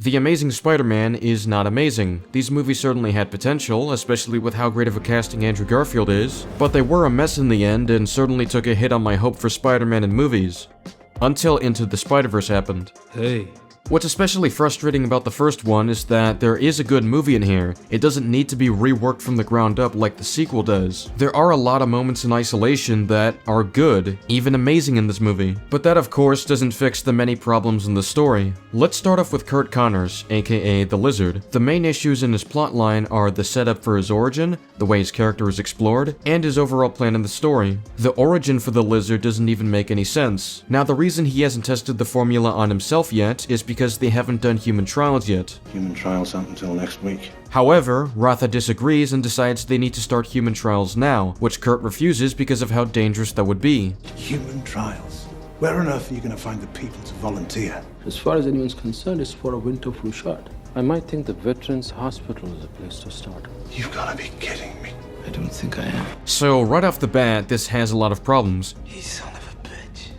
The Amazing Spider-Man is not amazing. These movies certainly had potential, especially with how great of a casting Andrew Garfield is, but they were a mess in the end and certainly took a hit on my hope for Spider-Man in movies. Until Into the Spider-Verse happened. Hey. What's especially frustrating about the first one is that there is a good movie in here. It doesn't need to be reworked from the ground up like the sequel does. There are a lot of moments in isolation that are good, even amazing in this movie. But that of course doesn't fix the many problems in the story. Let's start off with Curt Connors, aka the Lizard. The main issues in his plotline are the setup for his origin, the way his character is explored, and his overall plan in the story. The origin for the Lizard doesn't even make any sense. Now the reason he hasn't tested the formula on himself yet is because they haven't done human trials yet. Human trials aren't until next week. However, Ratha disagrees and decides they need to start human trials now, which Curt refuses because of how dangerous that would be. Human trials? Where on earth are you going to find the people to volunteer? As far as anyone's concerned, it's for a winter flu shot. I might think the Veterans Hospital is a place to start. You've got to be kidding me. I don't think I am. So right off the bat, this has a lot of problems. You son of a bitch.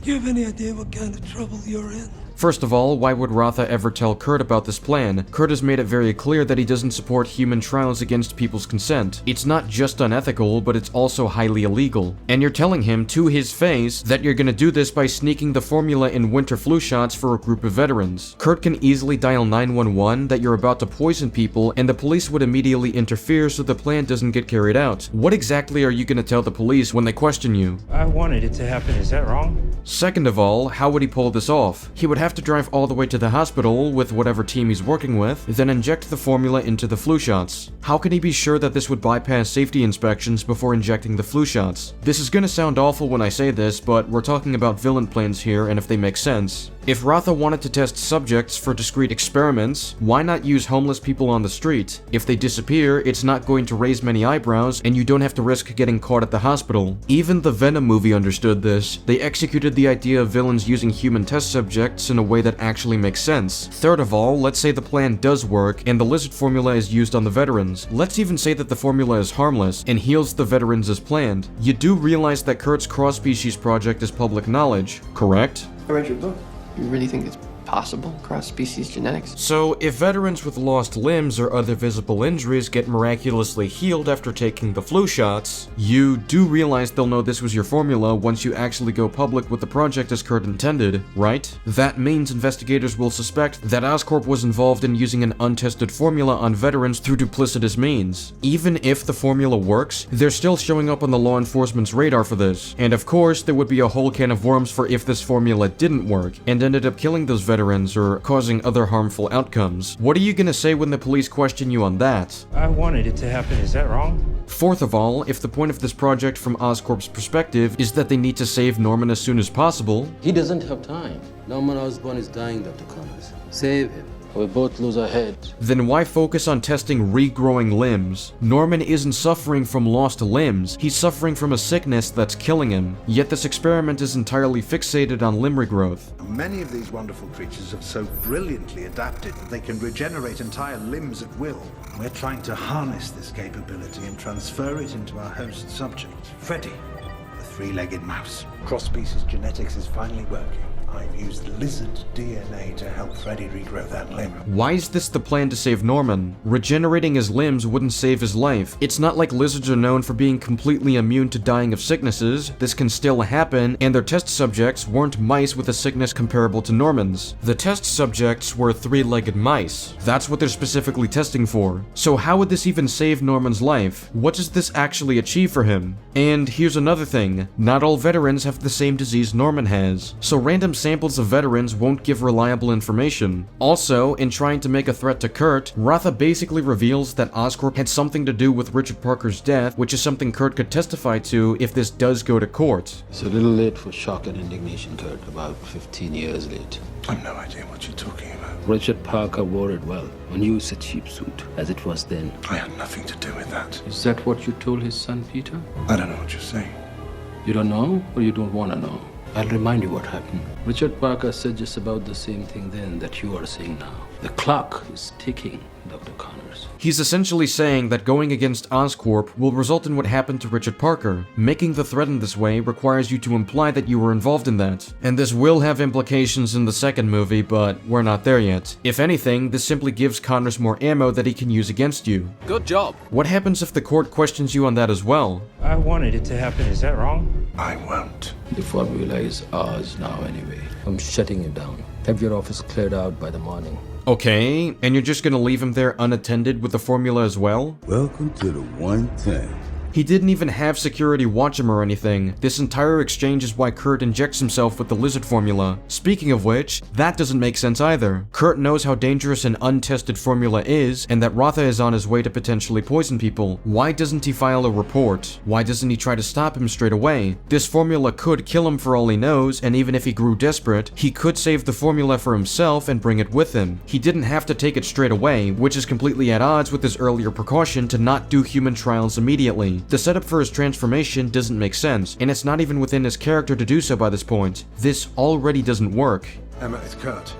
You have any idea what kind of trouble you're in? First of all, why would Ratha ever tell Curt about this plan? Curt has made it very clear that he doesn't support human trials against people's consent. It's not just unethical, but it's also highly illegal. And you're telling him to his face that you're gonna do this by sneaking the formula in winter flu shots for a group of veterans. Curt can easily dial 911 that you're about to poison people, and the police would immediately interfere so the plan doesn't get carried out. What exactly are you gonna tell the police when they question you? I wanted it to happen, is that wrong? Second of all, how would he pull this off? He would have to drive all the way to the hospital with whatever team he's working with, then inject the formula into the flu shots. How can he be sure that this would bypass safety inspections before injecting the flu shots? This is gonna sound awful when I say this, but we're talking about villain plans here and if they make sense. If Ratha wanted to test subjects for discrete experiments, why not use homeless people on the street? If they disappear, it's not going to raise many eyebrows, and you don't have to risk getting caught at the hospital. Even the Venom movie understood this. They executed the idea of villains using human test subjects in a way that actually makes sense. Third of all, let's say the plan does work, and the Lizard formula is used on the veterans. Let's even say that the formula is harmless, and heals the veterans as planned. You do realize that Curt's cross-species project is public knowledge, correct? I read your book. You really think it's possible, cross-species genetics? So, if veterans with lost limbs or other visible injuries get miraculously healed after taking the flu shots, you do realize they'll know this was your formula once you actually go public with the project as Curt intended, right? That means investigators will suspect that Oscorp was involved in using an untested formula on veterans through duplicitous means. Even if the formula works, they're still showing up on the law enforcement's radar for this. And of course, there would be a whole can of worms for if this formula didn't work, and ended up killing those veterans or causing other harmful outcomes. What are you gonna say when the police question you on that? I wanted it to happen, is that wrong? Fourth of all, if the point of this project from Oscorp's perspective is that they need to save Norman as soon as possible, He doesn't have time. Norman Osborn is dying, Dr. Connors. Save him. We both lose our heads. then why focus on testing regrowing limbs? Norman isn't suffering from lost limbs, he's suffering from a sickness that's killing him. Yet this experiment is entirely fixated on limb regrowth. Many of these wonderful creatures have so brilliantly adapted that they can regenerate entire limbs at will. We're trying to harness this capability and transfer it into our host subject, Freddy, the three-legged mouse. Cross-species genetics is finally working. I've used lizard DNA to help Freddy regrow that limb. Why is this the plan to save Norman? Regenerating his limbs wouldn't save his life. It's not like lizards are known for being completely immune to dying of sicknesses. This can still happen, and their test subjects weren't mice with a sickness comparable to Norman's. The test subjects were three-legged mice. That's what they're specifically testing for. So how would this even save Norman's life? What does this actually achieve for him? And here's another thing. Not all veterans have the same disease Norman has. So random samples of veterans won't give reliable information. Also, in trying to make a threat to Curt, Ratha basically reveals that Oscorp had something to do with Richard Parker's death, which is something Curt could testify to if this does go to court. It's a little late for shock and indignation, Curt. About 15 years late. I've no idea what you're talking about. Richard Parker wore it well. On you, it's a cheap suit, as it was then. I had nothing to do with that. Is that what you told his son, Peter? I don't know what you're saying. You don't know, or you don't want to know? I'll remind you what happened. Richard Parker said just about the same thing then that you are saying now. The clock is ticking, Dr. Connors. He's essentially saying that going against Oscorp will result in what happened to Richard Parker. Making the threat in this way requires you to imply that you were involved in that. And this will have implications in the second movie, but we're not there yet. If anything, this simply gives Connors more ammo that he can use against you. Good job. What happens if the court questions you on that as well? I wanted it to happen. Is that wrong? I won't. The formula is ours now anyway. I'm shutting it down. Have your office cleared out by the morning. Okay, and you're just gonna leave him there unattended with the formula as well? Welcome to the 110. He didn't even have security watch him or anything. This entire exchange is why Kurt injects himself with the lizard formula. Speaking of which, that doesn't make sense either. Kurt knows how dangerous an untested formula is, and that Rotha is on his way to potentially poison people. Why doesn't he file a report? Why doesn't he try to stop him straight away? This formula could kill him for all he knows, and even if he grew desperate, he could save the formula for himself and bring it with him. He didn't have to take it straight away, which is completely at odds with his earlier precaution to not do human trials immediately. The setup for his transformation doesn't make sense, and it's not even within his character to do so by this point. This already doesn't work. Emma, it's Kurt.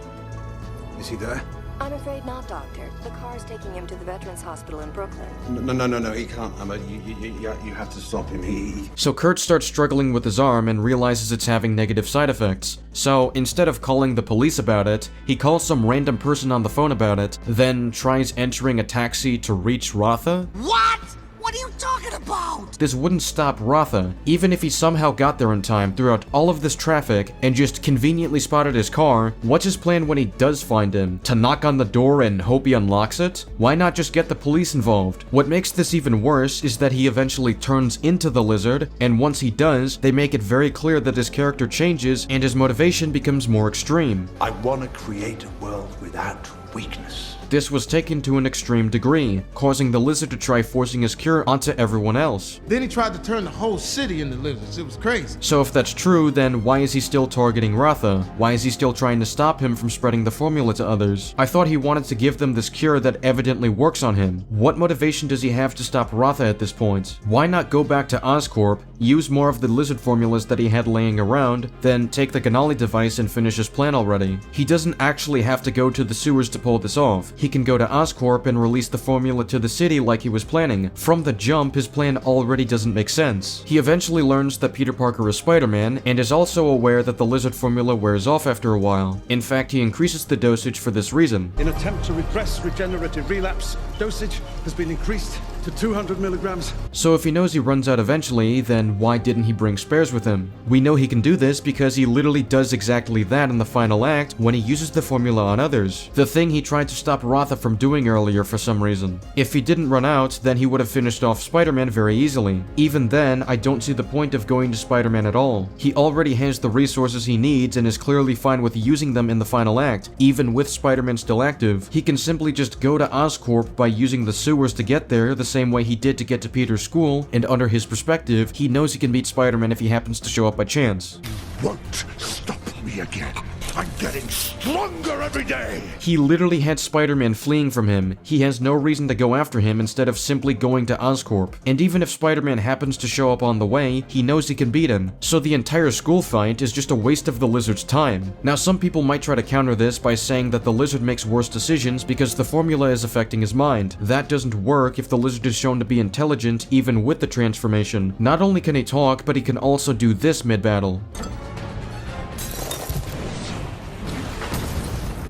Is he there? I'm afraid not, Doctor. The car's taking him to the Veterans Hospital in Brooklyn. No, he can't, Emma. You have to stop him. So Kurt starts struggling with his arm and realizes it's having negative side effects. So instead of calling the police about it, he calls some random person on the phone about it, then tries entering a taxi to reach Rotha? What? What are you talking about? This wouldn't stop Rotha, even if he somehow got there in time throughout all of this traffic and just conveniently spotted his car. What's his plan when he does find him? To knock on the door and hope he unlocks it? Why not just get the police involved? What makes this even worse is that he eventually turns into the lizard, and once he does, they make it very clear that his character changes and his motivation becomes more extreme. I want to create a world without weakness. This was taken to an extreme degree, causing the lizard to try forcing his cure onto everyone else. Then he tried to turn the whole city into lizards. It was crazy. So if that's true, then why is he still targeting Rotha? Why is he still trying to stop him from spreading the formula to others? I thought he wanted to give them this cure that evidently works on him. What motivation does he have to stop Rotha at this point? Why not go back to Oscorp, use more of the lizard formulas that he had laying around, then take the Ganali device and finish his plan already? He doesn't actually have to go to the sewers to pull this off. He can go to Oscorp and release the formula to the city like he was planning. From the jump, his plan already doesn't make sense. He eventually learns that Peter Parker is Spider-Man, and is also aware that the lizard formula wears off after a while. In fact, he increases the dosage for this reason. In attempt to repress regenerative relapse, dosage has been increased to 200 milligrams. So if he knows he runs out eventually, then why didn't he bring spares with him? We know he can do this because he literally does exactly that in the final act when he uses the formula on others. The thing he tried to stop Rotha from doing earlier for some reason. If he didn't run out, then he would have finished off Spider-Man very easily. Even then, I don't see the point of going to Spider-Man at all. He already has the resources he needs and is clearly fine with using them in the final act, even with Spider-Man still active. He can simply just go to Oscorp by using the sewers to get there the same way he did to get to Peter's school, and under his perspective, he knows he can beat Spider-Man if he happens to show up by chance. Won't stop me again. I'm getting stronger every day! He literally had Spider-Man fleeing from him. He has no reason to go after him instead of simply going to Oscorp. And even if Spider-Man happens to show up on the way, he knows he can beat him. So the entire school fight is just a waste of the lizard's time. Now some people might try to counter this by saying that the lizard makes worse decisions because the formula is affecting his mind. That doesn't work if the lizard is shown to be intelligent even with the transformation. Not only can he talk, but he can also do this mid-battle.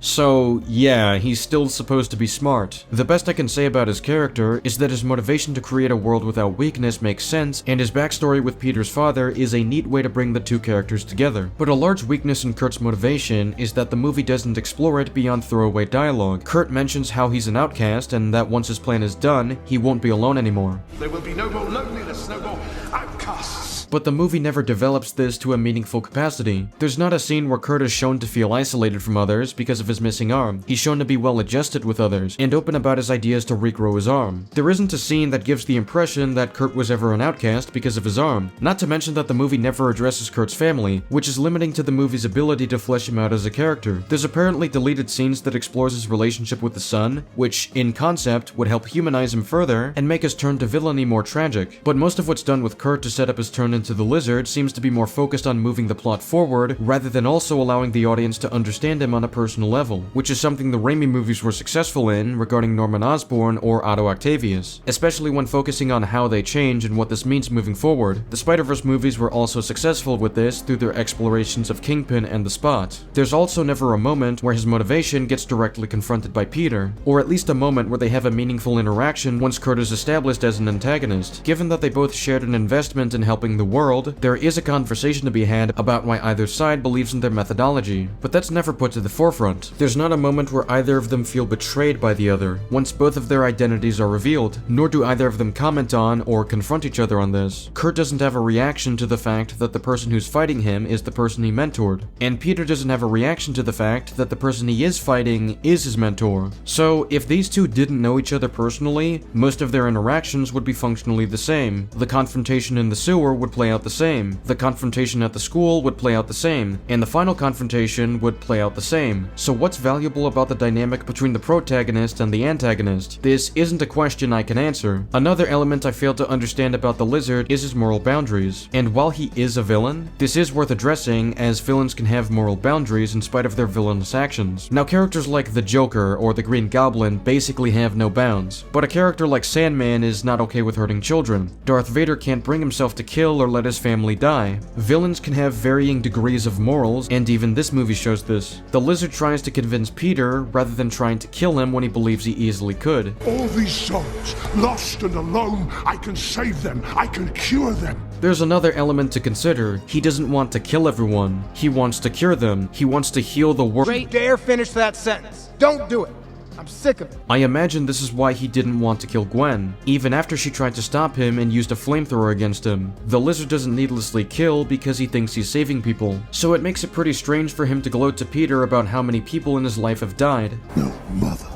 So, yeah, he's still supposed to be smart. The best I can say about his character is that his motivation to create a world without weakness makes sense, and his backstory with Peter's father is a neat way to bring the two characters together. But a large weakness in Kurt's motivation is that the movie doesn't explore it beyond throwaway dialogue. Kurt mentions how he's an outcast, and that once his plan is done, he won't be alone anymore. There will be no more loneliness, no more outcasts. But the movie never develops this to a meaningful capacity. There's not a scene where Kurt is shown to feel isolated from others because of his missing arm. He's shown to be well adjusted with others, and open about his ideas to regrow his arm. There isn't a scene that gives the impression that Kurt was ever an outcast because of his arm. Not to mention that the movie never addresses Kurt's family, which is limiting to the movie's ability to flesh him out as a character. There's apparently deleted scenes that explores his relationship with the son, which, in concept, would help humanize him further and make his turn to villainy more tragic. But most of what's done with Kurt to set up his turn into to the Lizard seems to be more focused on moving the plot forward rather than also allowing the audience to understand him on a personal level, which is something the Raimi movies were successful in regarding Norman Osborn or Otto Octavius, especially when focusing on how they change and what this means moving forward. The Spider-Verse movies were also successful with this through their explorations of Kingpin and the Spot. There's also never a moment where his motivation gets directly confronted by Peter, or at least a moment where they have a meaningful interaction once Kurt is established as an antagonist. Given that they both shared an investment in helping the world, there is a conversation to be had about why either side believes in their methodology, but that's never put to the forefront. There's not a moment where either of them feel betrayed by the other once both of their identities are revealed, nor do either of them comment on or confront each other on this. Kurt doesn't have a reaction to the fact that the person who's fighting him is the person he mentored, and Peter doesn't have a reaction to the fact that the person he is fighting is his mentor. So if these two didn't know each other personally, most of their interactions would be functionally the same. The confrontation in the sewer would play out the same, the confrontation at the school would play out the same, and the final confrontation would play out the same. So what's valuable about the dynamic between the protagonist and the antagonist? This isn't a question I can answer. Another element I fail to understand about the Lizard is his moral boundaries, and while he is a villain, this is worth addressing, as villains can have moral boundaries in spite of their villainous actions. Now, characters like the Joker or the Green Goblin basically have no bounds, but a character like Sandman is not okay with hurting children. Darth Vader can't bring himself to kill or let his family die. Villains can have varying degrees of morals, and even this movie shows this. The Lizard tries to convince Peter rather than trying to kill him when he believes he easily could. All these souls, lost and alone, I can save them, I can cure them. There's another element to consider. He doesn't want to kill everyone. He wants to cure them. He wants to heal the world. Don't dare finish that sentence. Don't do it. I'm sick of it. I imagine this is why he didn't want to kill Gwen, even after she tried to stop him and used a flamethrower against him. The Lizard doesn't needlessly kill because he thinks he's saving people, so it makes it pretty strange for him to gloat to Peter about how many people in his life have died. No mother,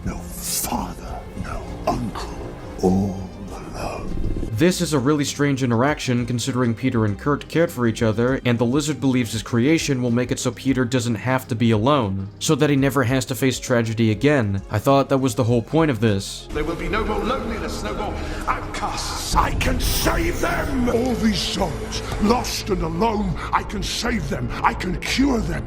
no father, no uncle, all alone. This is a really strange interaction considering Peter and Kurt cared for each other, and the Lizard believes his creation will make it so Peter doesn't have to be alone, so that he never has to face tragedy again. I thought that was the whole point of this. There will be no more loneliness, no more outcasts. I can save them! All these souls, lost and alone, I can save them, I can cure them.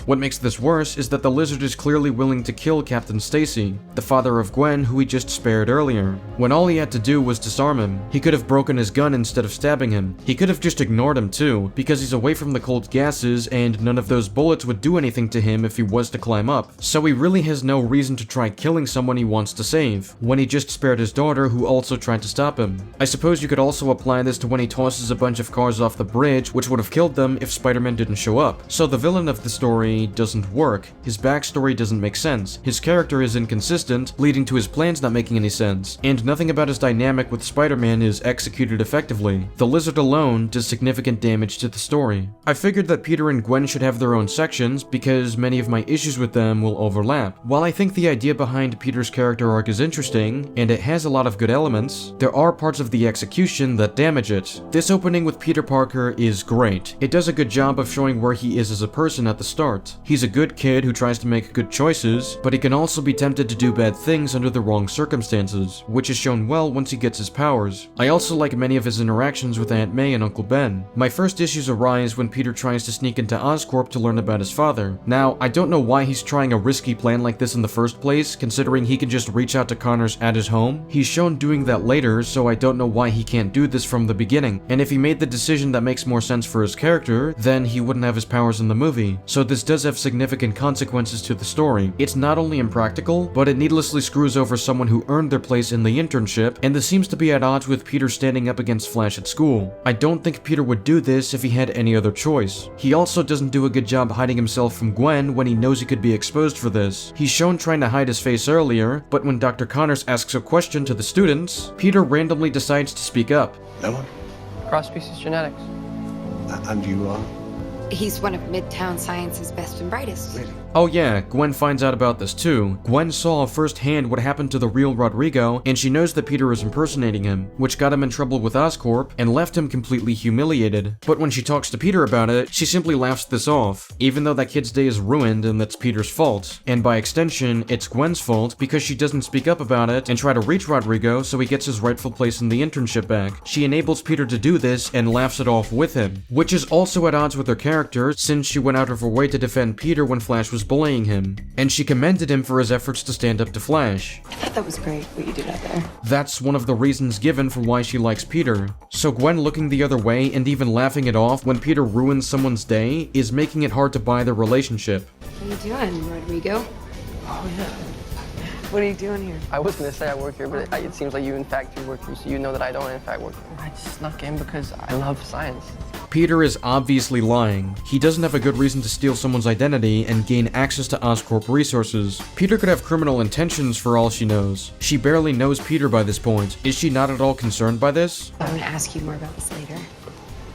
What makes this worse is that the Lizard is clearly willing to kill Captain Stacy, the father of Gwen who he just spared earlier, when all he had to do was disarm him. He could have broken his gun instead of stabbing him. He could have just ignored him too, because he's away from the cold gases and none of those bullets would do anything to him if he was to climb up. So he really has no reason to try killing someone he wants to save, when he just spared his daughter who also tried to stop him. I suppose you could also apply this to when he tosses a bunch of cars off the bridge, which would have killed them if Spider-Man didn't show up. So the villain of the story doesn't work, his backstory doesn't make sense, his character is inconsistent, leading to his plans not making any sense, and nothing about his dynamic with Spider-Man is executed effectively. The Lizard alone does significant damage to the story. I figured that Peter and Gwen should have their own sections because many of my issues with them will overlap. While I think the idea behind Peter's character arc is interesting, and it has a lot of good elements, there are parts of the execution that damage it. This opening with Peter Parker is great. It does a good job of showing where he is as a person at the start. He's a good kid who tries to make good choices, but he can also be tempted to do bad things under the wrong circumstances, which is shown well once he gets his powers. I also like many of his interactions with Aunt May and Uncle Ben. My first issues arise when Peter tries to sneak into Oscorp to learn about his father. Now, I don't know why he's trying a risky plan like this in the first place, considering he can just reach out to Connors at his home. He's shown doing that later, so I don't know why he can't do this from the beginning. And if he made the decision that makes more sense for his character, then he wouldn't have his powers in the movie. So this does have significant consequences to the story. It's not only impractical, but it needlessly screws over someone who earned their place in the internship, and this seems to be at odds with Peter standing up against Flash at school. I don't think Peter would do this if he had any other choice. He also doesn't do a good job hiding himself from Gwen when he knows he could be exposed for this. He's shown trying to hide his face earlier, but when Dr. Connors asks a question to the students, Peter randomly decides to speak up. No one? Cross-species genetics. And you are? He's one of Midtown Science's best and brightest. Really? Oh yeah, Gwen finds out about this too. Gwen saw firsthand what happened to the real Rodrigo, and she knows that Peter is impersonating him, which got him in trouble with Oscorp and left him completely humiliated. But when she talks to Peter about it, she simply laughs this off, even though that kid's day is ruined and that's Peter's fault. And by extension, it's Gwen's fault because she doesn't speak up about it and try to reach Rodrigo so he gets his rightful place in the internship back. She enables Peter to do this and laughs it off with him, which is also at odds with her character since she went out of her way to defend Peter when Flash was bullying him. And she commended him for his efforts to stand up to Flash. I thought that was great, what you did out there. That's one of the reasons given for why she likes Peter. So Gwen looking the other way and even laughing it off when Peter ruins someone's day is making it hard to buy their relationship. What are you doing, Rodrigo? Oh, yeah. What are you doing here? I was gonna say I work here, but it seems like you in fact do work here, so you know that I don't in fact work here. I just snuck in because I love science. Peter is obviously lying. He doesn't have a good reason to steal someone's identity and gain access to Oscorp resources. Peter could have criminal intentions for all she knows. She barely knows Peter by this point. Is she not at all concerned by this? I'm gonna ask you more about this later.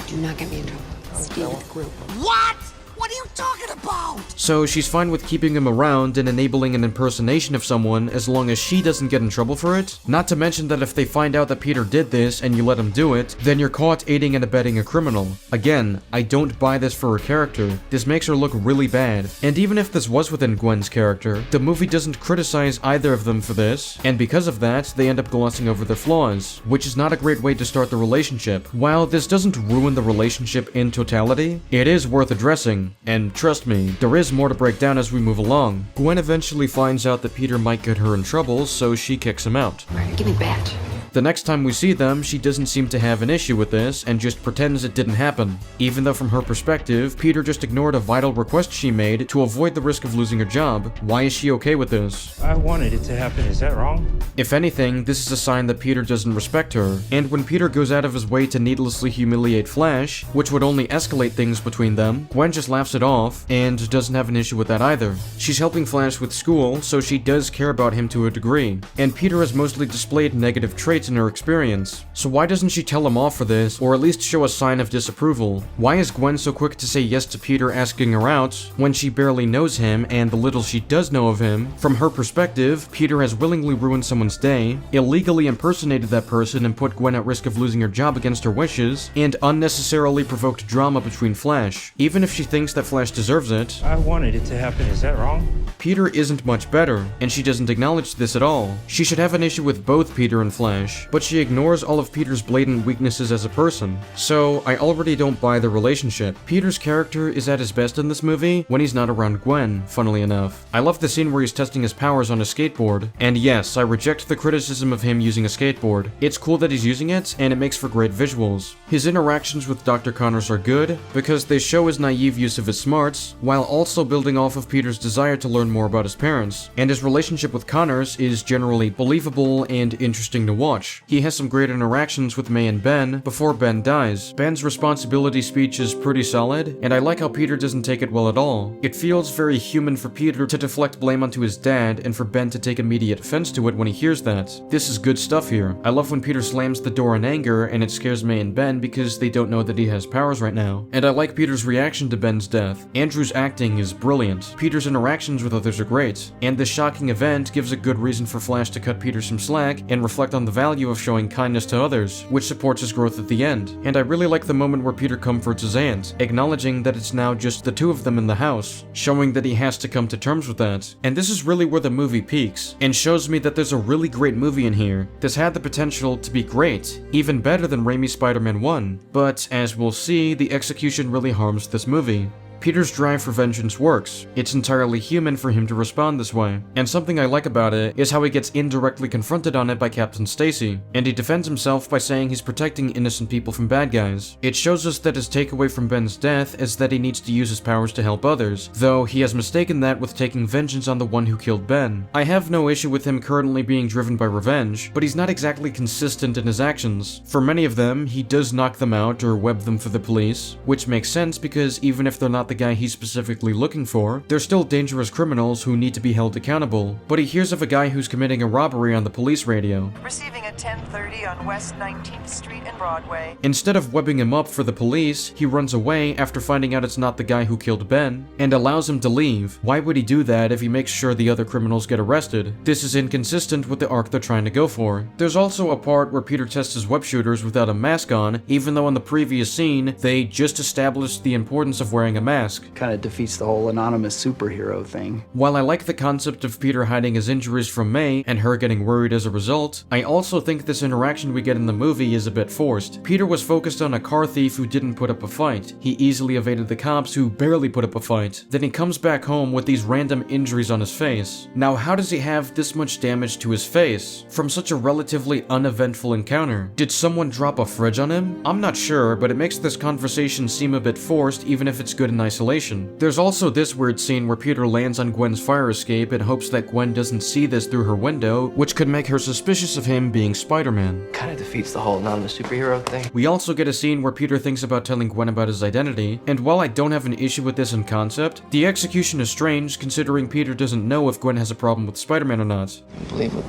Do not get me in trouble. Stay with the group. What? What are you talking about? So she's fine with keeping him around and enabling an impersonation of someone as long as she doesn't get in trouble for it. Not to mention that if they find out that Peter did this and you let him do it, then you're caught aiding and abetting a criminal. Again, I don't buy this for her character. This makes her look really bad. And even if this was within Gwen's character, the movie doesn't criticize either of them for this, and because of that, they end up glossing over their flaws, which is not a great way to start the relationship. While this doesn't ruin the relationship in totality, it is worth addressing. And trust me, there is more to break down as we move along. Gwen eventually finds out that Peter might get her in trouble, so she kicks him out. Alright, give me badge. The next time we see them, she doesn't seem to have an issue with this and just pretends it didn't happen. Even though from her perspective, Peter just ignored a vital request she made to avoid the risk of losing her job. Why is she okay with this? I wanted it to happen, is that wrong? If anything, this is a sign that Peter doesn't respect her, and when Peter goes out of his way to needlessly humiliate Flash, which would only escalate things between them, Gwen just laughs it off and doesn't have an issue with that either. She's helping Flash with school, so she does care about him to a degree, and Peter has mostly displayed negative traits in her experience. So why doesn't she tell him off for this, or at least show a sign of disapproval? Why is Gwen so quick to say yes to Peter asking her out when she barely knows him, and the little she does know of him? From her perspective, Peter has willingly ruined someone's day, illegally impersonated that person and put Gwen at risk of losing her job against her wishes, and unnecessarily provoked drama between Flash. Even if she thinks that Flash deserves it, I wanted it to happen, is that wrong? Peter isn't much better, and she doesn't acknowledge this at all. She should have an issue with both Peter and Flash, but she ignores all of Peter's blatant weaknesses as a person. So, I already don't buy the relationship. Peter's character is at his best in this movie when he's not around Gwen, funnily enough. I love the scene where he's testing his powers on a skateboard, and yes, I reject the criticism of him using a skateboard. It's cool that he's using it, and it makes for great visuals. His interactions with Dr. Connors are good, because they show his naive use of his smarts, while also building off of Peter's desire to learn more about his parents, and his relationship with Connors is generally believable and interesting to watch. He has some great interactions with May and Ben before Ben dies. Ben's responsibility speech is pretty solid, and I like how Peter doesn't take it well at all. It feels very human for Peter to deflect blame onto his dad and for Ben to take immediate offense to it when he hears that. This is good stuff here. I love when Peter slams the door in anger and it scares May and Ben because they don't know that he has powers right now. And I like Peter's reaction to Ben's death. Andrew's acting is brilliant. Peter's interactions with others are great, and this shocking event gives a good reason for Flash to cut Peter some slack and reflect on the value of showing kindness to others, which supports his growth at the end. And I really like the moment where Peter comforts his aunt, acknowledging that it's now just the two of them in the house, showing that he has to come to terms with that. And this is really where the movie peaks, and shows me that there's a really great movie in here. This had the potential to be great, even better than Raimi's Spider-Man 1, but as we'll see, the execution really harms this movie. Peter's drive for vengeance works. It's entirely human for him to respond this way. And something I like about it is how he gets indirectly confronted on it by Captain Stacy, and he defends himself by saying he's protecting innocent people from bad guys. It shows us that his takeaway from Ben's death is that he needs to use his powers to help others, though he has mistaken that with taking vengeance on the one who killed Ben. I have no issue with him currently being driven by revenge, but he's not exactly consistent in his actions. For many of them, he does knock them out or web them for the police, which makes sense because even if they're not not the guy he's specifically looking for. They're still dangerous criminals who need to be held accountable. But he hears of a guy who's committing a robbery on the police radio. Receiving at 10:30 on West 19th Street and Broadway. Instead of webbing him up for the police, he runs away after finding out it's not the guy who killed Ben, and allows him to leave. Why would he do that if he makes sure the other criminals get arrested? This is inconsistent with the arc they're trying to go for. There's also a part where Peter tests his web shooters without a mask on, even though in the previous scene, they just established the importance of wearing a mask. Kinda defeats the whole anonymous superhero thing. While I like the concept of Peter hiding his injuries from May and her getting worried as a result, I also think this interaction we get in the movie is a bit forced. Peter was focused on a car thief who didn't put up a fight. He easily evaded the cops who barely put up a fight. Then he comes back home with these random injuries on his face. Now how does he have this much damage to his face from such a relatively uneventful encounter? Did someone drop a fridge on him? I'm not sure, but it makes this conversation seem a bit forced even if it's good in isolation. There's also this weird scene where Peter lands on Gwen's fire escape in hopes that Gwen doesn't see this through her window, which could make her suspicious of him being Spider-Man. Kinda defeats the whole anonymous superhero thing. We also get a scene where Peter thinks about telling Gwen about his identity, and while I don't have an issue with this in concept, the execution is strange considering Peter doesn't know if Gwen has a problem with Spider-Man or not. You believe what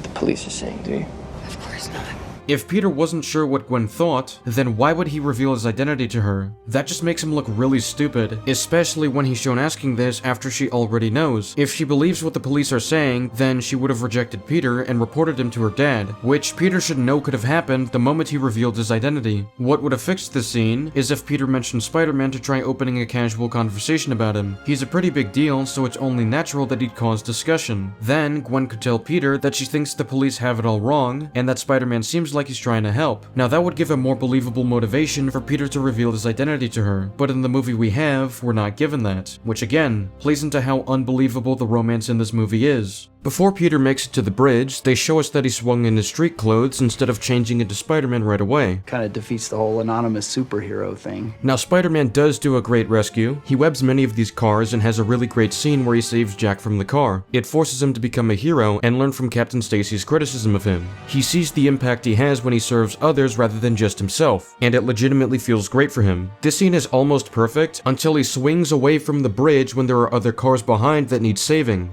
the police are saying, do you? Of course not. If Peter wasn't sure what Gwen thought, then why would he reveal his identity to her? That just makes him look really stupid, especially when he's shown asking this after she already knows. If she believes what the police are saying, then she would have rejected Peter and reported him to her dad, which Peter should know could have happened the moment he revealed his identity. What would have fixed this scene is if Peter mentioned Spider-Man to try opening a casual conversation about him. He's a pretty big deal, so it's only natural that he'd cause discussion. Then Gwen could tell Peter that she thinks the police have it all wrong, and that Spider-Man seems like he's trying to help. Now that would give a more believable motivation for Peter to reveal his identity to her, but in the movie we have, we're not given that, which again, plays into how unbelievable the romance in this movie is. Before Peter makes it to the bridge, they show us that he swung in his street clothes instead of changing into Spider-Man right away. Kinda defeats the whole anonymous superhero thing. Now Spider-Man does do a great rescue. He webs many of these cars and has a really great scene where he saves Jack from the car. It forces him to become a hero and learn from Captain Stacy's criticism of him. He sees the impact he has when he serves others rather than just himself, and it legitimately feels great for him. This scene is almost perfect until he swings away from the bridge when there are other cars behind that need saving.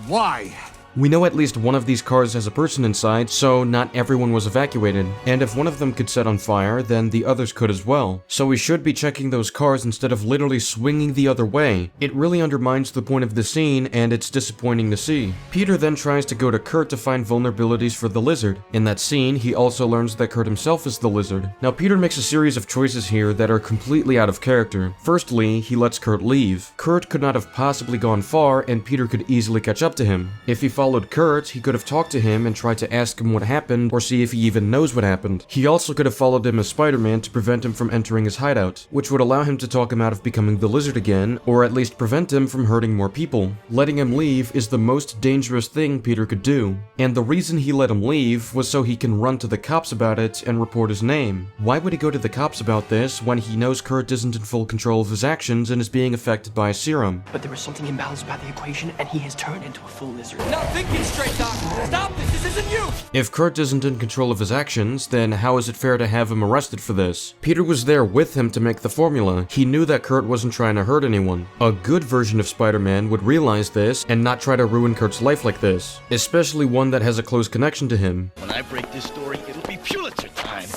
Why? We know at least one of these cars has a person inside, so not everyone was evacuated. And if one of them could set on fire, then the others could as well. So we should be checking those cars instead of literally swinging the other way. It really undermines the point of the scene, and it's disappointing to see. Peter then tries to go to Kurt to find vulnerabilities for the Lizard. In that scene, he also learns that Kurt himself is the Lizard. Now Peter makes a series of choices here that are completely out of character. Firstly, he lets Kurt leave. Kurt could not have possibly gone far, and Peter could easily catch up to him. If he followed Kurt, he could have talked to him and tried to ask him what happened or see if he even knows what happened. He also could have followed him as Spider-Man to prevent him from entering his hideout, which would allow him to talk him out of becoming the Lizard again, or at least prevent him from hurting more people. Letting him leave is the most dangerous thing Peter could do, and the reason he let him leave was so he can run to the cops about it and report his name. Why would he go to the cops about this when he knows Kurt isn't in full control of his actions and is being affected by a serum? But there was something imbalanced about the equation, and he has turned into a full lizard. Not thinking straight, Doc! Stop this! This isn't you! If Kurt isn't in control of his actions, then how is it fair to have him arrested for this? Peter was there with him to make the formula. He knew that Kurt wasn't trying to hurt anyone. A good version of Spider-Man would realize this and not try to ruin Kurt's life like this, especially one that has a close connection to him. When I break this story, it'll be Pulitzer time.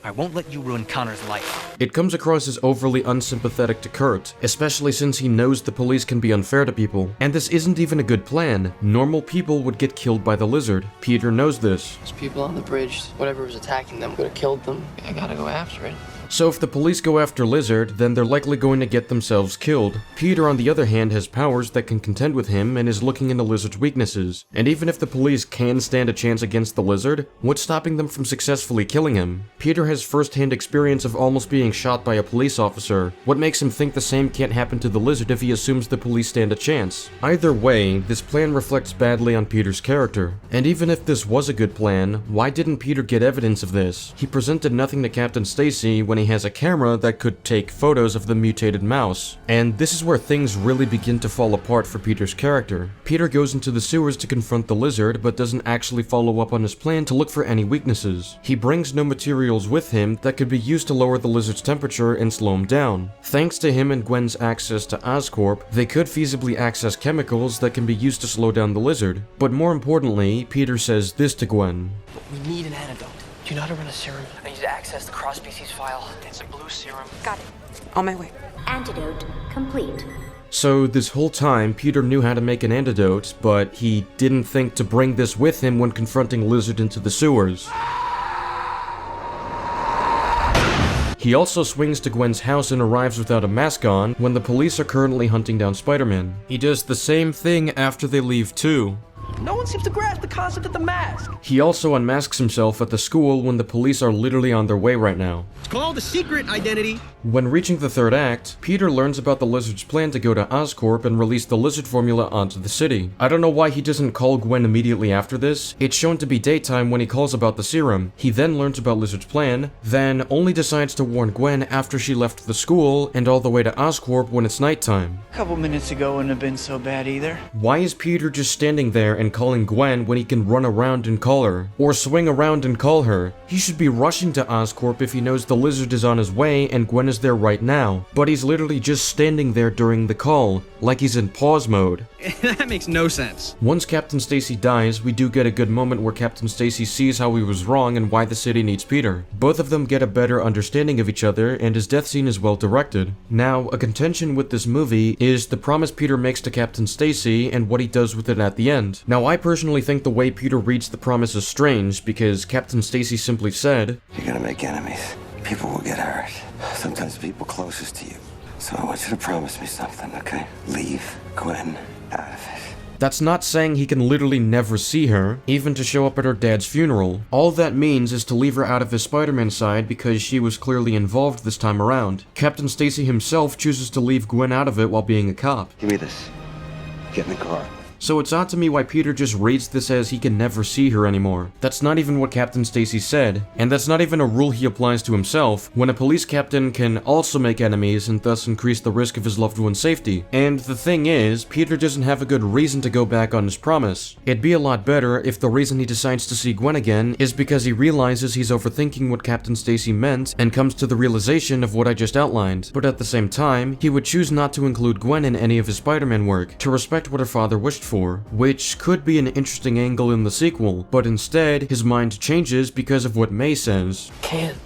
I won't let you ruin Connor's life. It comes across as overly unsympathetic to Kurt, especially since he knows the police can be unfair to people. And this isn't even a good plan. Normal people would get killed by the Lizard. Peter knows this. Those people on the bridge, whatever was attacking them, would have killed them. I gotta go after it. So if the police go after Lizard, then they're likely going to get themselves killed. Peter, on the other hand, has powers that can contend with him and is looking into Lizard's weaknesses. And even if the police can stand a chance against the Lizard, what's stopping them from successfully killing him? Peter has first-hand experience of almost being shot by a police officer. What makes him think the same can't happen to the Lizard if he assumes the police stand a chance? Either way, this plan reflects badly on Peter's character. And even if this was a good plan, why didn't Peter get evidence of this? He presented nothing to Captain Stacy when when he has a camera that could take photos of the mutated mouse. And this is where things really begin to fall apart for Peter's character. Peter goes into the sewers to confront the lizard, but doesn't actually follow up on his plan to look for any weaknesses. He brings no materials with him that could be used to lower the lizard's temperature and slow him down. Thanks to him and Gwen's access to Oscorp, they could feasibly access chemicals that can be used to slow down the lizard. But more importantly, Peter says this to Gwen. We need an antidote. Do you know how to run a serum? I need to access the cross-species file. It's a blue serum. Got it. On my way. Antidote complete. So this whole time, Peter knew how to make an antidote, but he didn't think to bring this with him when confronting Lizard into the sewers. He also swings to Gwen's house and arrives without a mask on when the police are currently hunting down Spider-Man. He does the same thing after they leave too. No one seems to grasp the concept of the mask. He also unmasks himself at the school when the police are literally on their way right now. It's called a secret identity. When reaching the third act, Peter learns about the Lizard's plan to go to Oscorp and release the Lizard formula onto the city. I don't know why he doesn't call Gwen immediately after this. It's shown to be daytime when he calls about the serum. He then learns about Lizard's plan, then only decides to warn Gwen after she left the school and all the way to Oscorp when it's nighttime. A couple minutes ago wouldn't have been so bad either. Why is Peter just standing there and calling Gwen when he can run around and call her? Or swing around and call her? He should be rushing to Oscorp if he knows the Lizard is on his way and Gwen is there right now. But he's literally just standing there during the call, like he's in pause mode. That makes no sense. Once Captain Stacy dies, we do get a good moment where Captain Stacy sees how he was wrong and why the city needs Peter. Both of them get a better understanding of each other, and his death scene is well directed. Now, a contention with this movie is the promise Peter makes to Captain Stacy and what he does with it at the end. Now, I personally think the way Peter reads the promise is strange, because Captain Stacy simply said, "You're gonna make enemies. People will get hurt. Sometimes the people closest to you. So I want you to promise me something, okay? Leave Gwen out of it." That's not saying he can literally never see her, even to show up at her dad's funeral. All that means is to leave her out of his Spider-Man side because she was clearly involved this time around. Captain Stacy himself chooses to leave Gwen out of it while being a cop. Give me this. Get in the car. So it's odd to me why Peter just reads this as he can never see her anymore. That's not even what Captain Stacy said, and that's not even a rule he applies to himself, when a police captain can also make enemies and thus increase the risk of his loved one's safety. And the thing is, Peter doesn't have a good reason to go back on his promise. It'd be a lot better if the reason he decides to see Gwen again is because he realizes he's overthinking what Captain Stacy meant and comes to the realization of what I just outlined. But at the same time, he would choose not to include Gwen in any of his Spider-Man work, to respect what her father wished for, which could be an interesting angle in the sequel, but instead, his mind changes because of what May says. Can't.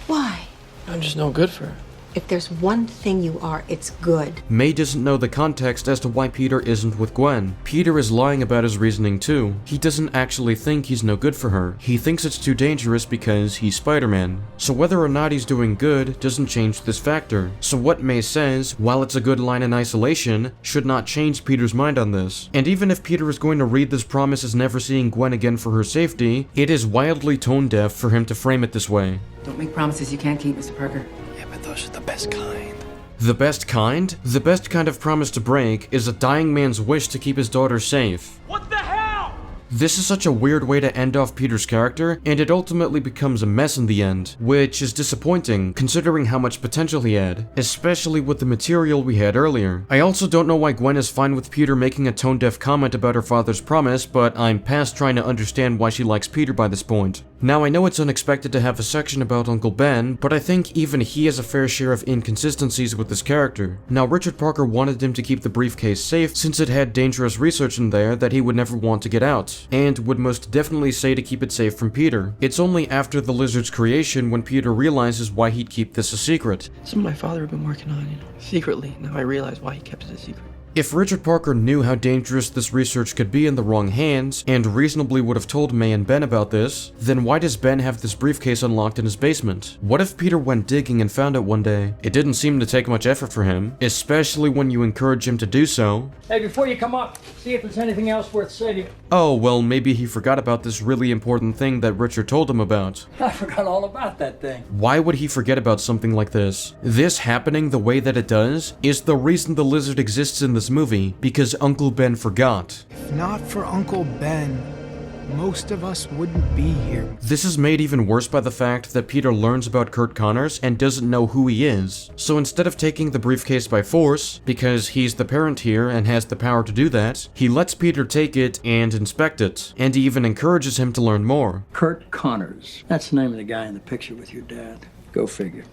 Why? I'm just no good for her. If there's one thing you are, it's good. May doesn't know the context as to why Peter isn't with Gwen. Peter is lying about his reasoning too. He doesn't actually think he's no good for her. He thinks it's too dangerous because he's Spider-Man. So whether or not he's doing good doesn't change this factor. So what May says, while it's a good line in isolation, should not change Peter's mind on this. And even if Peter is going to read this promise as never seeing Gwen again for her safety, it is wildly tone-deaf for him to frame it this way. Don't make promises you can't keep, Mr. Parker. Those are the best kind. The best kind? The best kind of promise to break is a dying man's wish to keep his daughter safe. What the hell? This is such a weird way to end off Peter's character, and it ultimately becomes a mess in the end, which is disappointing considering how much potential he had, especially with the material we had earlier. I also don't know why Gwen is fine with Peter making a tone-deaf comment about her father's promise, but I'm past trying to understand why she likes Peter by this point. Now, I know it's unexpected to have a section about Uncle Ben, but I think even he has a fair share of inconsistencies with his character. Now, Richard Parker wanted him to keep the briefcase safe since it had dangerous research in there that he would never want to get out, and would most definitely say to keep it safe from Peter. It's only after the Lizard's creation when Peter realizes why he'd keep this a secret. Something my father had been working on, secretly. Now I realize why he kept it a secret. If Richard Parker knew how dangerous this research could be in the wrong hands, and reasonably would have told May and Ben about this, then why does Ben have this briefcase unlocked in his basement? What if Peter went digging and found it one day? It didn't seem to take much effort for him, especially when you encourage him to do so. Hey, before you come up, see if there's anything else worth saving. Oh, well, maybe he forgot about this really important thing that Richard told him about. I forgot all about that thing. Why would he forget about something like this? This happening the way that it does is the reason the Lizard exists in this movie, because Uncle Ben forgot. If not for Uncle Ben, most of us wouldn't be here. This is made even worse by the fact that Peter learns about Kurt Connors and doesn't know who he is. So instead of taking the briefcase by force, because he's the parent here and has the power to do that, he lets Peter take it and inspect it, and he even encourages him to learn more. Kurt Connors. That's the name of the guy in the picture with your dad. Go figure.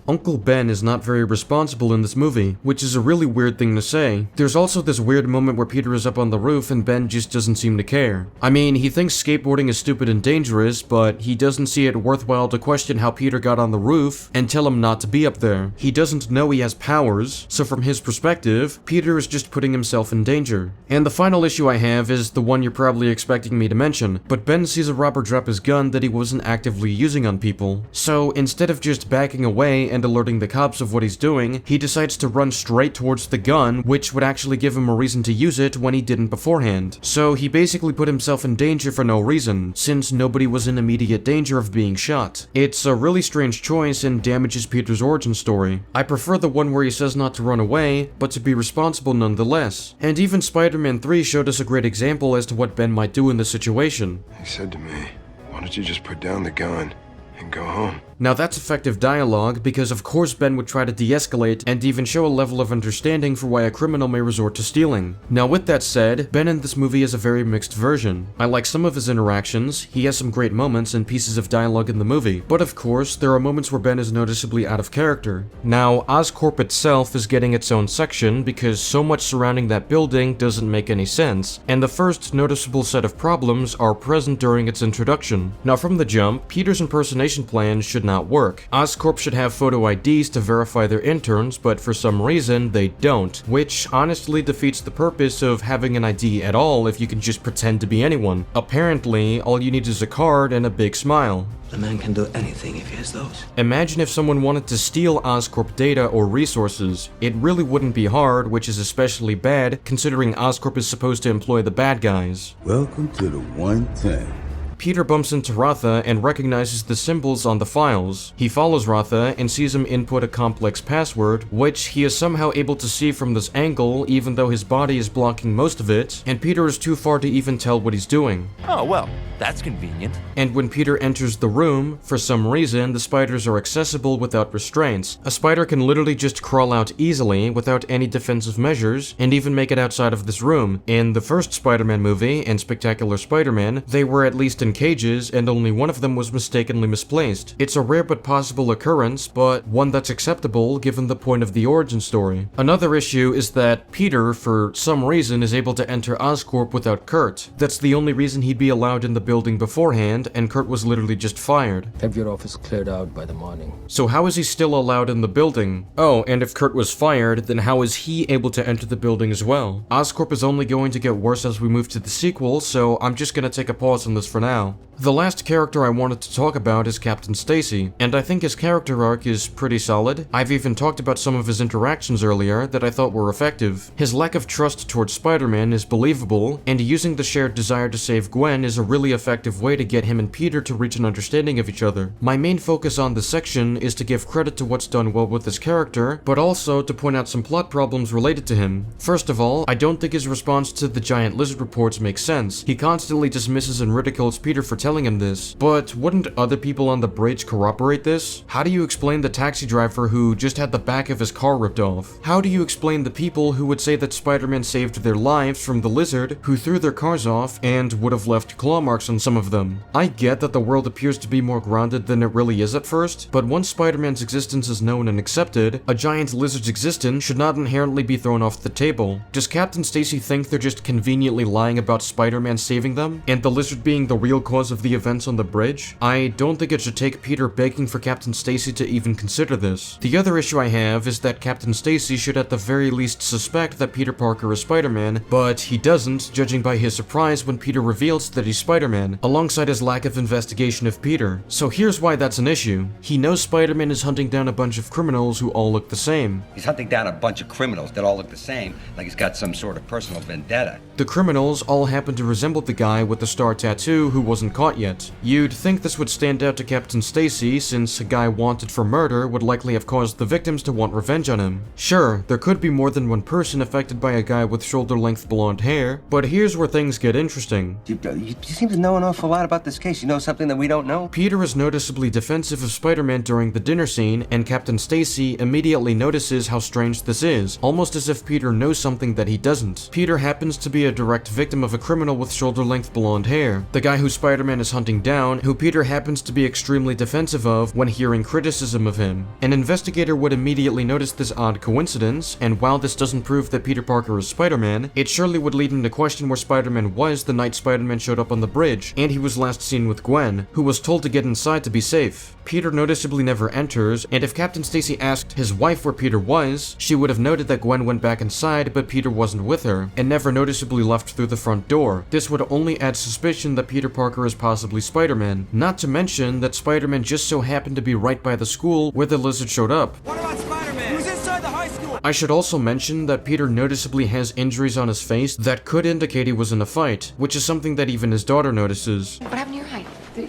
Uncle Ben is not very responsible in this movie, which is a really weird thing to say. There's also this weird moment where Peter is up on the roof and Ben just doesn't seem to care. I mean, he thinks skateboarding is stupid and dangerous, but he doesn't see it worthwhile to question how Peter got on the roof and tell him not to be up there. He doesn't know he has powers, so from his perspective, Peter is just putting himself in danger. And the final issue I have is the one you're probably expecting me to mention, but Ben sees a robber drop his gun that he wasn't actively using on people. So instead of just backing away and alerting the cops of what he's doing, he decides to run straight towards the gun, which would actually give him a reason to use it when he didn't beforehand. So he basically put himself in danger for no reason, since nobody was in immediate danger of being shot. It's a really strange choice and damages Peter's origin story. I prefer the one where he says not to run away, but to be responsible nonetheless. And even Spider-Man 3 showed us a great example as to what Ben might do in this situation. He said to me, "Why don't you just put down the gun and go home?" Now that's effective dialogue, because of course Ben would try to de-escalate and even show a level of understanding for why a criminal may resort to stealing. Now with that said, Ben in this movie is a very mixed version. I like some of his interactions, he has some great moments and pieces of dialogue in the movie, but of course there are moments where Ben is noticeably out of character. Now Oscorp itself is getting its own section because so much surrounding that building doesn't make any sense, and the first noticeable set of problems are present during its introduction. Now from the jump, Peter's impersonation plan should not work. Oscorp should have photo IDs to verify their interns, but for some reason they don't, which honestly defeats the purpose of having an ID at all if you can just pretend to be anyone. Apparently, all you need is a card and a big smile. The man can do anything if he has those. Imagine if someone wanted to steal Oscorp data or resources. It really wouldn't be hard, which is especially bad considering Oscorp is supposed to employ the bad guys. Welcome to the 110. Peter bumps into Rotha and recognizes the symbols on the files. He follows Rotha and sees him input a complex password, which he is somehow able to see from this angle even though his body is blocking most of it, and Peter is too far to even tell what he's doing. Oh, well, that's convenient. And when Peter enters the room, for some reason, the spiders are accessible without restraints. A spider can literally just crawl out easily without any defensive measures and even make it outside of this room. In the first Spider-Man movie and Spectacular Spider-Man, they were at least in cages and only one of them was mistakenly misplaced. It's a rare but possible occurrence, but one that's acceptable given the point of the origin story. Another issue is that Peter, for some reason, is able to enter Oscorp without Kurt. That's the only reason he'd be allowed in the building beforehand, and Kurt was literally just fired. Have your office cleared out by the morning. So how is he still allowed in the building? Oh, and if Kurt was fired, then how is he able to enter the building as well? Oscorp is only going to get worse as we move to the sequel, so I'm just gonna take a pause on this for now. The last character I wanted to talk about is Captain Stacy, and I think his character arc is pretty solid. I've even talked about some of his interactions earlier that I thought were effective. His lack of trust towards Spider-Man is believable, and using the shared desire to save Gwen is a really effective way to get him and Peter to reach an understanding of each other. My main focus on this section is to give credit to what's done well with his character, but also to point out some plot problems related to him. First of all, I don't think his response to the giant lizard reports makes sense. He constantly dismisses and ridicules Peter for telling him this, but wouldn't other people on the bridge corroborate this? How do you explain the taxi driver who just had the back of his car ripped off? How do you explain the people who would say that Spider-Man saved their lives from the lizard who threw their cars off and would have left claw marks on some of them? I get that the world appears to be more grounded than it really is at first, but once Spider-Man's existence is known and accepted, a giant lizard's existence should not inherently be thrown off the table. Does Captain Stacy think they're just conveniently lying about Spider-Man saving them, and the lizard being the real cause of the events on the bridge? I don't think it should take Peter begging for Captain Stacy to even consider this. The other issue I have is that Captain Stacy should at the very least suspect that Peter Parker is Spider-Man, but he doesn't, judging by his surprise when Peter reveals that he's Spider-Man, alongside his lack of investigation of Peter. So here's why that's an issue. He knows Spider-Man is hunting down a bunch of criminals who all look the same. He's hunting down a bunch of criminals that all look the same, like he's got some sort of personal vendetta. The criminals all happen to resemble the guy with the star tattoo who who wasn't caught yet. You'd think this would stand out to Captain Stacy, since a guy wanted for murder would likely have caused the victims to want revenge on him. Sure, there could be more than one person affected by a guy with shoulder-length blonde hair, but here's where things get interesting. You seem to know an awful lot about this case. You know something that we don't know? Peter is noticeably defensive of Spider-Man during the dinner scene, and Captain Stacy immediately notices how strange this is, almost as if Peter knows something that he doesn't. Peter happens to be a direct victim of a criminal with shoulder-length blonde hair, the guy who Spider-Man is hunting down, who Peter happens to be extremely defensive of when hearing criticism of him. An investigator would immediately notice this odd coincidence, and while this doesn't prove that Peter Parker is Spider-Man, it surely would lead him to question where Spider-Man was the night Spider-Man showed up on the bridge, and he was last seen with Gwen, who was told to get inside to be safe. Peter noticeably never enters, and if Captain Stacy asked his wife where Peter was, she would have noted that Gwen went back inside, but Peter wasn't with her, and never noticeably left through the front door. This would only add suspicion that Peter Parker is possibly Spider-Man, not to mention that Spider-Man just so happened to be right by the school where the lizard showed up. What about Spider-Man? Who's inside the high school? I should also mention that Peter noticeably has injuries on his face that could indicate he was in a fight, which is something that even his daughter notices. What happened to your eye?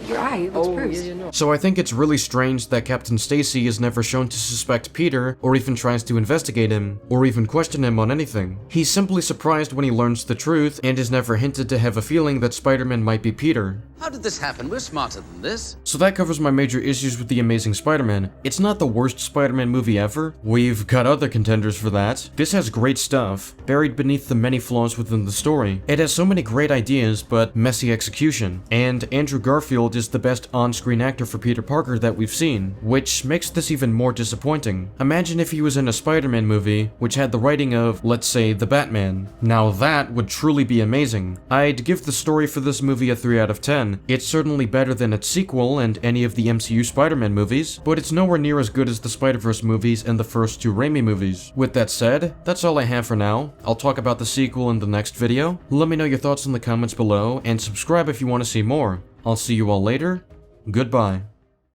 Your eye was bruised. So I think it's really strange that Captain Stacy is never shown to suspect Peter, or even tries to investigate him, or even question him on anything. He's simply surprised when he learns the truth, and is never hinted to have a feeling that Spider-Man might be Peter. How did this happen? We're smarter than this. So that covers my major issues with The Amazing Spider-Man. It's not the worst Spider-Man movie ever. We've got other contenders for that. This has great stuff, buried beneath the many flaws within the story. It has so many great ideas, but messy execution. And Andrew Garfield is the best on-screen actor for Peter Parker that we've seen, which makes this even more disappointing. Imagine if he was in a Spider-Man movie, which had the writing of, let's say, the Batman. Now that would truly be amazing. I'd give the story for this movie a 3 out of 10. It's certainly better than its sequel and any of the MCU Spider-Man movies, but it's nowhere near as good as the Spider-Verse movies and the first 2 Raimi movies. With that said, that's all I have for now. I'll talk about the sequel in the next video. Let me know your thoughts in the comments below, and subscribe if you want to see more. I'll see you all later. Goodbye.